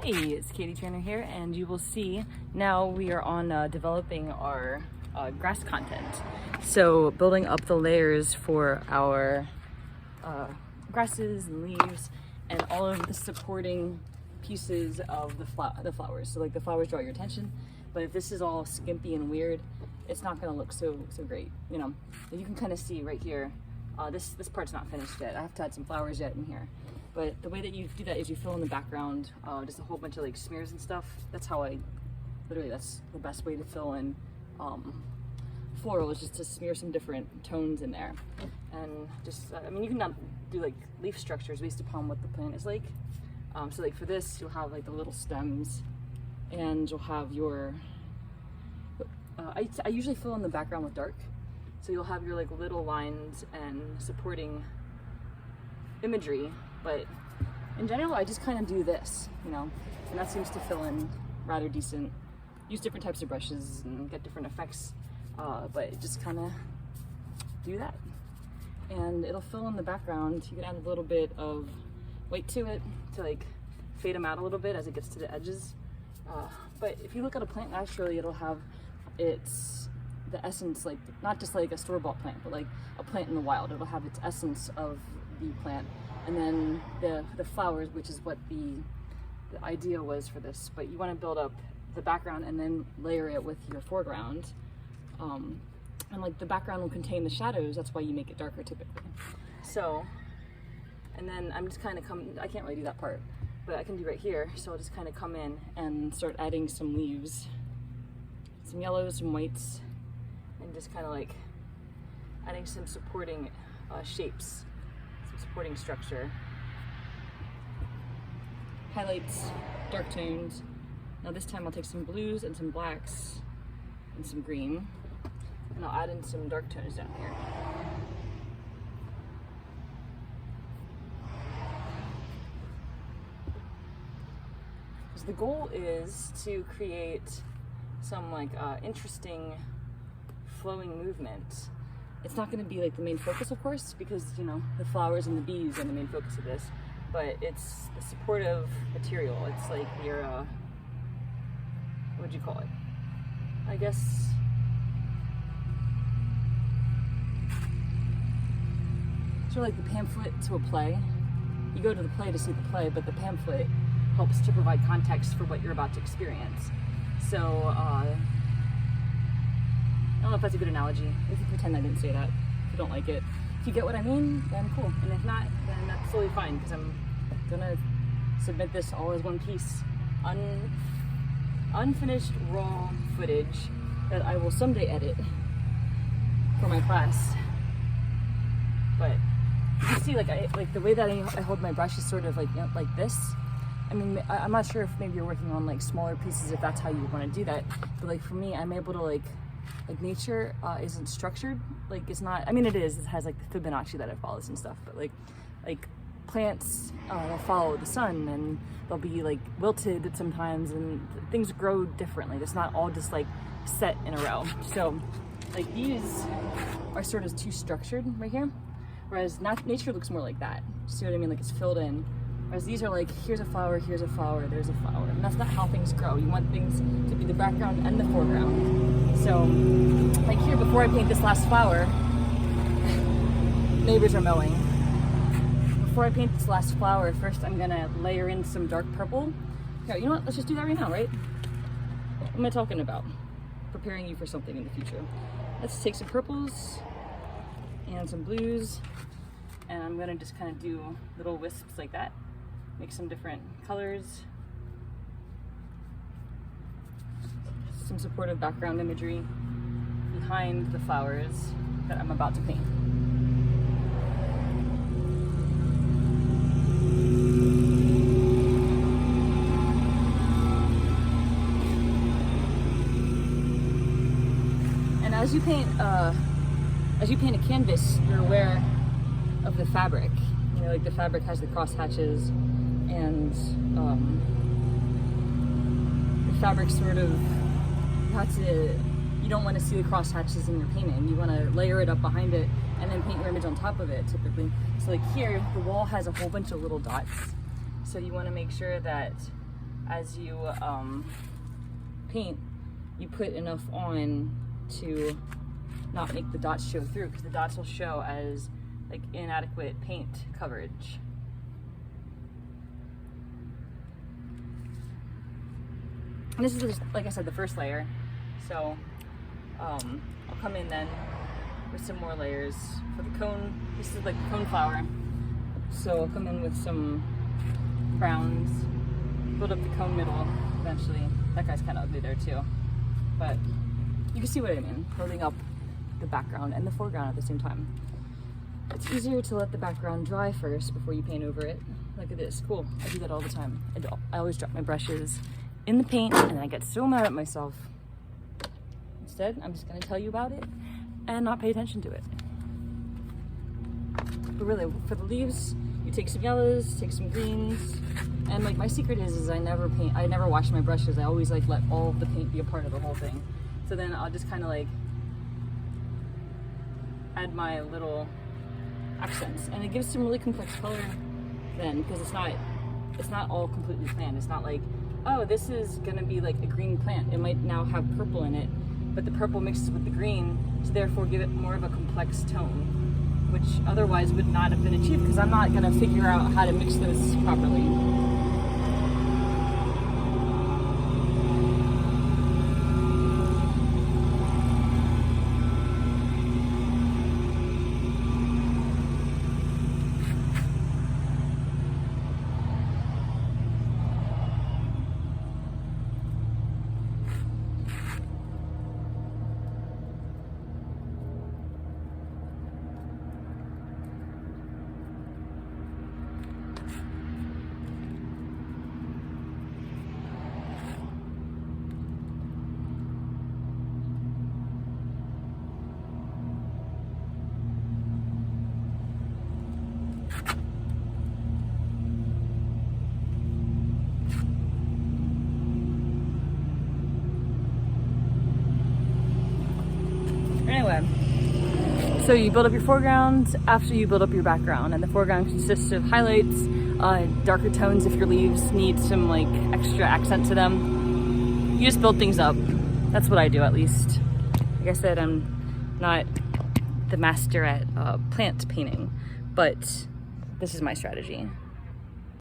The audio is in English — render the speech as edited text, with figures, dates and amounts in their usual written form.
Hey, it's Katie Turner here, and you will see now we are on developing our grass content. So building up the layers for our grasses and leaves and all of the supporting pieces of the flowers. So like the flowers draw your attention, but if this is all skimpy and weird, it's not going to look so great, you know. And you can kind of see right here, this part's not finished yet. I have to add some flowers yet in here. But the way that you do that is you fill in the background just a whole bunch of like smears and stuff. That's how that's the best way to fill in floral, is just to smear some different tones in there. And just, I mean, you can not do like leaf structures based upon what the plant is like. So like for this, you'll have like the little stems, and you'll have your, I usually fill in the background with dark. So you'll have your like little lines and supporting imagery. But in general, I just kind of do this, you know, and that seems to fill in rather decent. Use different types of brushes and get different effects, but just kind of do that. And it'll fill in the background. You can add a little bit of weight to it to like fade them out a little bit as it gets to the edges. But if you look at a plant naturally, it'll have the essence, like not just like a store-bought plant, but like a plant in the wild. It'll have its essence of the plant. And then the flowers, which is what the idea was for this, but you want to build up the background and then layer it with your foreground. And like the background will contain the shadows, that's why you make it darker typically. So, and then I'm just kind of I can't really do that part, but I can do right here. So I'll just kind of come in and start adding some leaves, some yellows, some whites, and just kind of like adding some supporting shapes. Supporting structure, highlights, dark tones. Now this time I'll take some blues and some blacks and some green, and I'll add in some dark tones down here. So the goal is to create some like interesting flowing movement. It's not going to be like the main focus, of course, because, you know, the flowers and the bees are the main focus of this, but it's the supportive material. It's like your, what would you call it? I guess, sort of like the pamphlet to a play. You go to the play to see the play, but the pamphlet helps to provide context for what you're about to experience. So, I don't know if that's a good analogy. If you pretend I didn't say that, if you don't like it. If you get what I mean, then cool. And if not, then that's totally fine, because I'm gonna submit this all as one piece. Unfinished raw footage that I will someday edit for my class. But you can see, like the way that I hold my brush is sort of like, you know, like this. I mean, I'm not sure if maybe you're working on like smaller pieces, if that's how you want to do that. But like for me, I'm able to like nature isn't structured. Like it's not, I mean it is, it has like the Fibonacci that it follows and stuff, but like plants, they'll follow the sun and they'll be like wilted sometimes, and things grow differently. It's not all just like set in a row. So like these are sort of too structured right here, whereas nature looks more like that. See what I mean? Like it's filled in. Whereas these are like, here's a flower, there's a flower. And that's not how things grow. You want things to be the background and the foreground. So, like here, before I paint this last flower, neighbors are mowing. Before I paint this last flower, first I'm gonna layer in some dark purple. Here, you know what, let's just do that right now, right? What am I talking about? Preparing you for something in the future. Let's take some purples and some blues, and I'm gonna just kind of do little wisps like that. Make some different colors, some supportive background imagery behind the flowers that I'm about to paint. And as you paint a canvas, you're aware of the fabric. You know, like the fabric has the cross hatches, and the fabric sort of, you don't want to see the cross hatches in your painting. You want to layer it up behind it and then paint your image on top of it typically. So like here, the wall has a whole bunch of little dots. So you want to make sure that as you paint, you put enough on to not make the dots show through, because the dots will show as like inadequate paint coverage. And this is just, like I said, the first layer. So I'll come in then with some more layers for the cone. This is like the cone flower. So I'll come in with some browns, build up the cone middle eventually. That guy's kind of ugly there too. But you can see what I mean, building up the background and the foreground at the same time. It's easier to let the background dry first before you paint over it. Look at this, cool. I do that all the time. I always drop my brushes in the paint and I get so mad at myself. Instead, I'm just gonna tell you about it and not pay attention to it. But really, for the leaves, you take some yellows, take some greens, and like my secret is I never wash my brushes. I always like let all of the paint be a part of the whole thing. So then I'll just kind of like add my little accents, and it gives some really complex color then, because it's not all completely planned. It's not like, oh, this is gonna be like a green plant. It might now have purple in it, but the purple mixes with the green to therefore give it more of a complex tone, which otherwise would not have been achieved because I'm not gonna figure out how to mix those properly. Anyway, so you build up your foreground after you build up your background, and the foreground consists of highlights, darker tones if your leaves need some like extra accent to them. You just build things up. That's what I do, at least. Like I said, I'm not the master at plant painting, but this is my strategy.